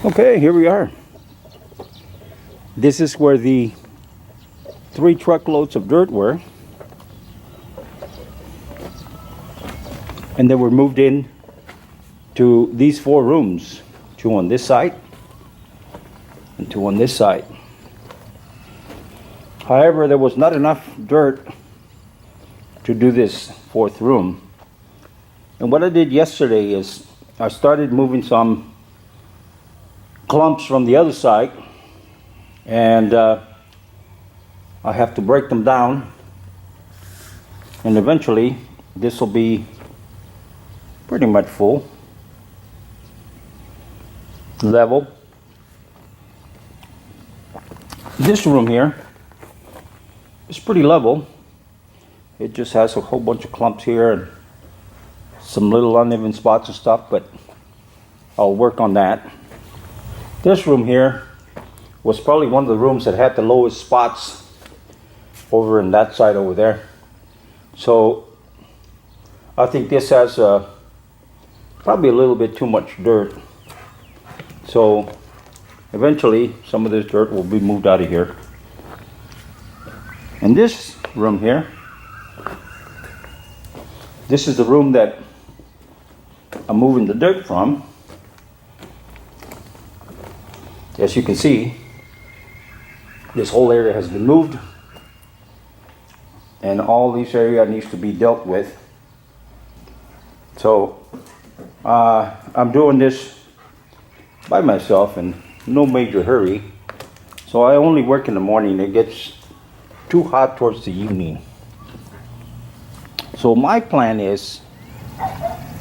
Okay, here we are. This is where the 3 truckloads of dirt were. And then we're moved in to these 4 rooms. 2 on this side and 2 on this side. However, there was not enough dirt to do this 4th room. And what I did yesterday is I started moving some clumps from the other side, and I have to break them down, and eventually this will be pretty much full, level. This room here is pretty level. It just has a whole bunch of clumps here and some little uneven spots and stuff, but I'll work on that. This room here was probably one of the rooms that had the lowest spots over in that side over there. So I think this has probably a little bit too much dirt. So eventually some of this dirt will be moved out of here. And this room here, this is the room that I'm moving the dirt from. As you can see, this whole area has been moved, and all this area needs to be dealt with. So I'm doing this by myself in no major hurry. So I only work in the morning. It gets too hot towards the evening. So my plan is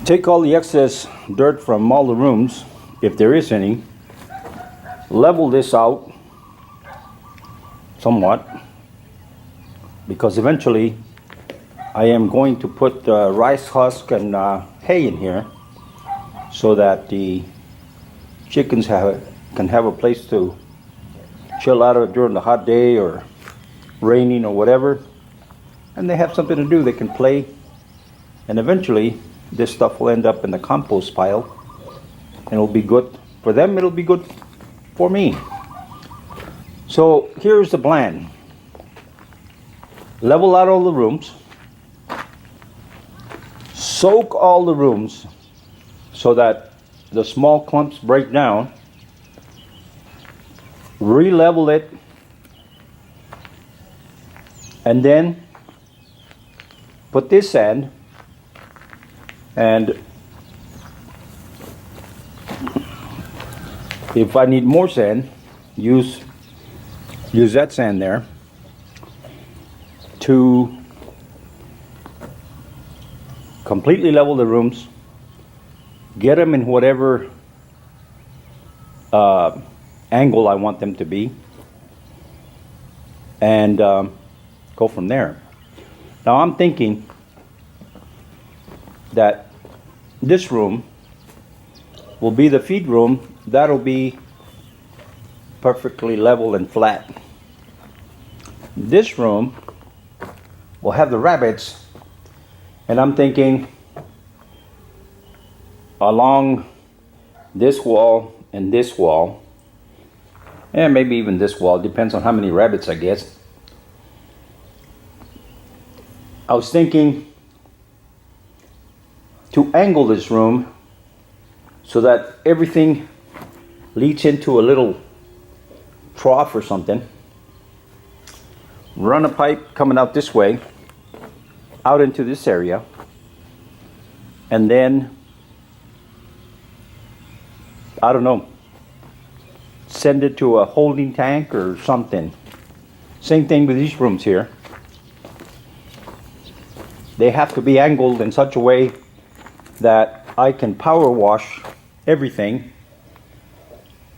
take all the excess dirt from all the rooms, if there is any, level this out somewhat, because eventually I am going to put rice husk and hay in here so that the chickens can have a place to chill out of during the hot day or raining or whatever, and they have something to do. They can play, and eventually this stuff will end up in the compost pile, and it'll be good for them, it'll be good for me. So here's the plan. Level out all the rooms, soak all the rooms so that the small clumps break down, re-level it, and then put this sand, and if I need more sand, use that sand there to completely level the rooms, get them in whatever angle I want them to be, and go from there. Now I'm thinking that this room will be the feed room. That'll be perfectly level and flat. This room will have the rabbits, and I'm thinking along this wall and this wall, and maybe even this wall, depends on how many rabbits I get. I was thinking to angle this room so that everything leads into a little trough or something. Run a pipe coming out this way, out into this area, and then, I don't know, send it to a holding tank or something. Same thing with these rooms here. They have to be angled in such a way that I can power wash everything.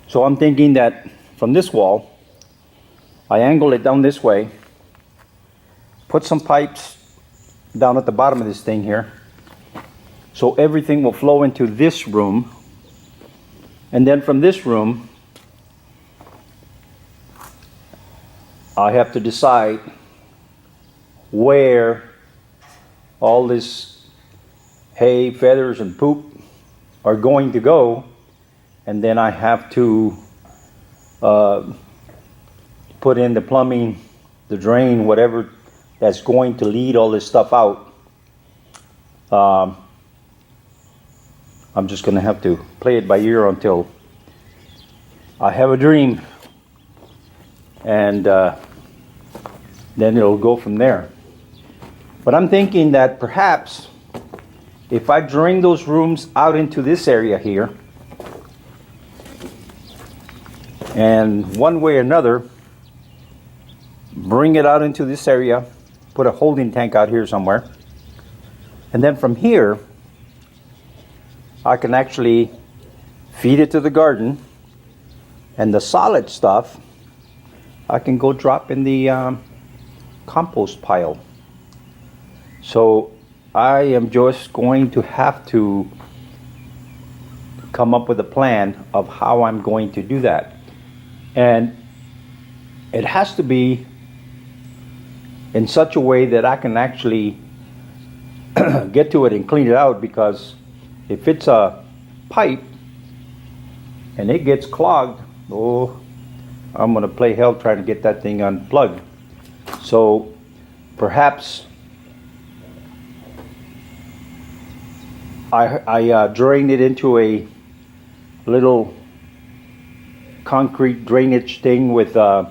So I'm thinking that from this wall, I angle it down this way, put some pipes down at the bottom of this thing here, so everything will flow into this room, and then from this room, I have to decide where all this hay, feathers, and poop are going to go, and then I have to put in the plumbing, the drain, whatever that's going to lead all this stuff out. I'm just gonna have to play it by ear until I have a dream, and then it'll go from there. But I'm thinking that perhaps if I drain those rooms out into this area here, and one way or another, bring it out into this area, put a holding tank out here somewhere, and then from here, I can actually feed it to the garden, and the solid stuff, I can go drop in the compost pile. So I am just going to have to come up with a plan of how I'm going to do that. And it has to be in such a way that I can actually get to it and clean it out, because if it's a pipe and it gets clogged, oh, I'm going to play hell trying to get that thing unplugged. So perhaps I drain it into a little concrete drainage thing with a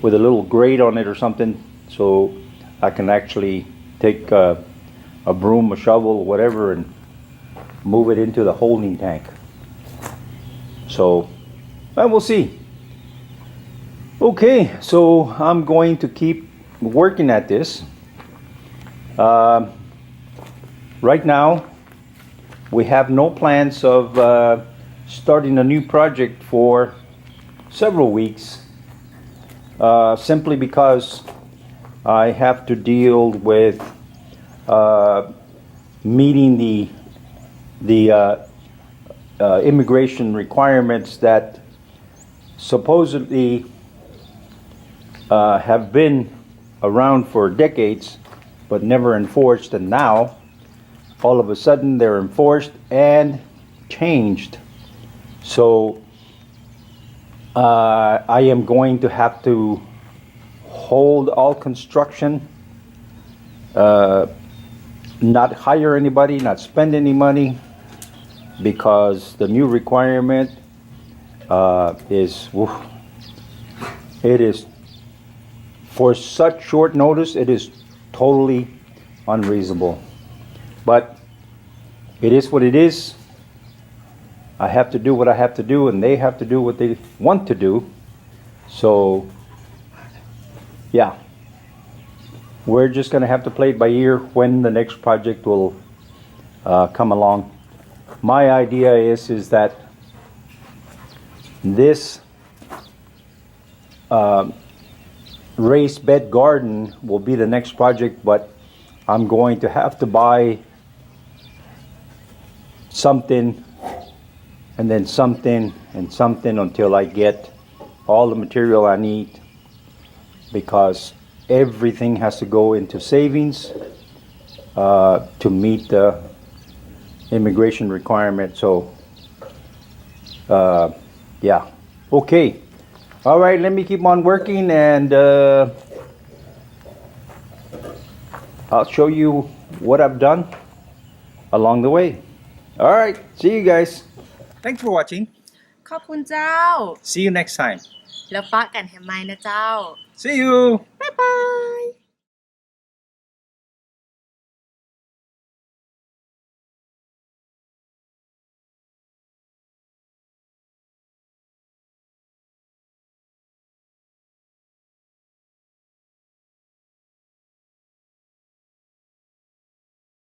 little grate on it or something, so I can actually take a broom, a shovel, whatever, and move it into the holding tank. So, well, we'll see. Okay, so I'm going to keep working at this. Right now, we have no plans of starting a new project for several weeks, simply because I have to deal with meeting the immigration requirements that supposedly have been around for decades but never enforced, and now all of a sudden they're enforced and changed. So I am going to have to hold all construction, not hire anybody, not spend any money, because the new requirement is for such short notice, it is totally unreasonable. But it is what it is. I have to do what I have to do, and they have to do what they want to do. So, yeah. We're just going to have to play it by ear when the next project will come along. My idea is that this raised bed garden will be the next project, but I'm going to have to buy something and then something and something until I get all the material I need, because everything has to go into savings to meet the immigration requirement. So yeah, okay, all right, let me keep on working, and I'll show you what I've done along the way. All right, see you guys. Thanks for watching. ขอบคุณเจ้า See you next time. แล้วปะกันแฮมไมนะเจ้า See you.บ๊ายบาย